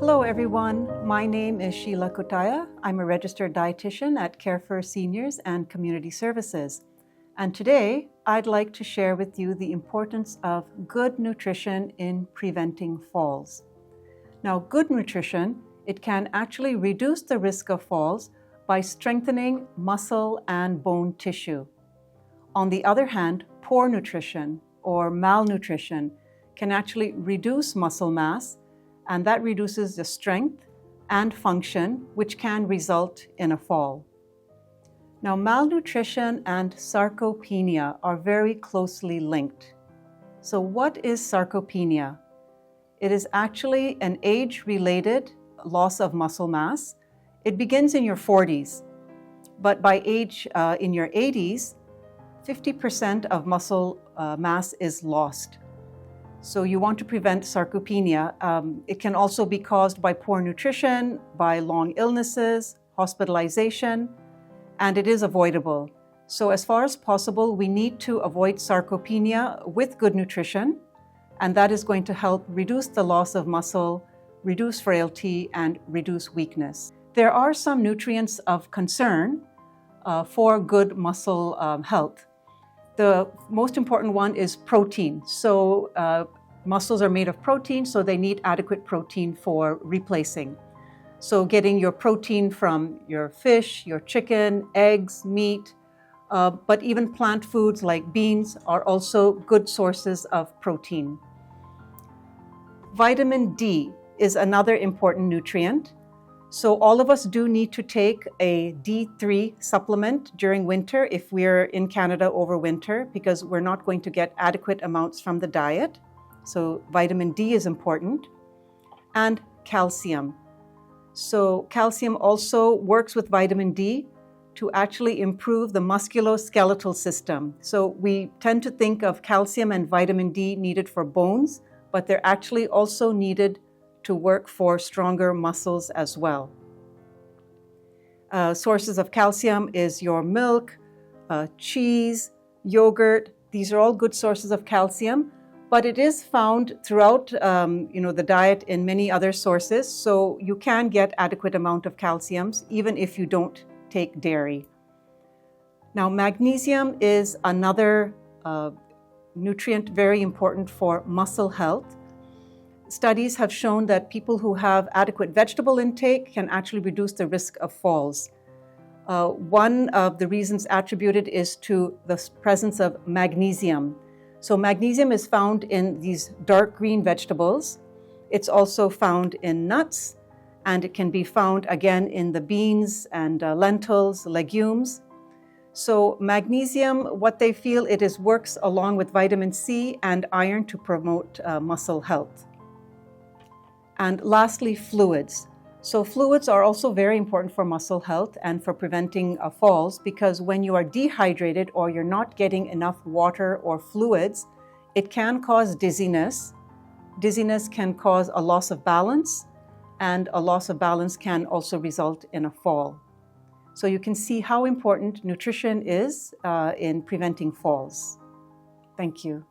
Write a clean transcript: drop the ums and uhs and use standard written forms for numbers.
Hello everyone, my name is Sheela Kuttaiya. I'm a registered dietitian at Carefirst Seniors and Community Services. And today, I'd like to share with you the importance of good nutrition in preventing falls. Now, good nutrition, it can actually reduce the risk of falls by strengthening muscle and bone tissue. On the other hand, poor nutrition or malnutrition can actually reduce muscle mass, and that reduces the strength and function, which can result in a fall. Now, malnutrition and sarcopenia are very closely linked. So what is sarcopenia? It is actually an age-related loss of muscle mass. It begins in your 40s, but by age in your 80s, 50% of muscle mass is lost. So you want to prevent sarcopenia. It can also be caused by poor nutrition, by long illnesses, hospitalization, and it is avoidable. So as far as possible, we need to avoid sarcopenia with good nutrition, and that is going to help reduce the loss of muscle, reduce frailty, and reduce weakness. There are some nutrients of concern for good muscle health. The most important one is protein. So muscles are made of protein, so they need adequate protein for replacing. So getting your protein from your fish, your chicken, eggs, meat, but even plant foods like beans are also good sources of protein. Vitamin D is another important nutrient. So all of us do need to take a D3 supplement during winter if we're in Canada over winter, because we're not going to get adequate amounts from the diet. So vitamin D is important. And calcium. So calcium also works with vitamin D to actually improve the musculoskeletal system. So we tend to think of calcium and vitamin D needed for bones, but they're actually also needed to work for stronger muscles as well. Sources of calcium is your milk, cheese, yogurt. These are all good sources of calcium, but it is found throughout the diet in many other sources, so you can get adequate amount of calciums even if you don't take dairy. Now, magnesium is another nutrient very important for muscle health. Studies have shown that people who have adequate vegetable intake can actually reduce the risk of falls. One of the reasons attributed is to the presence of magnesium. So magnesium is found in these dark green vegetables. It's also found in nuts, and it can be found again in the beans and lentils, legumes. So magnesium, what they feel it is works along with vitamin C and iron to promote muscle health. And lastly, fluids. So fluids are also very important for muscle health and for preventing falls, because when you are dehydrated or you're not getting enough water or fluids, it can cause dizziness. Dizziness can cause a loss of balance, and a loss of balance can also result in a fall. So you can see how important nutrition is in preventing falls. Thank you.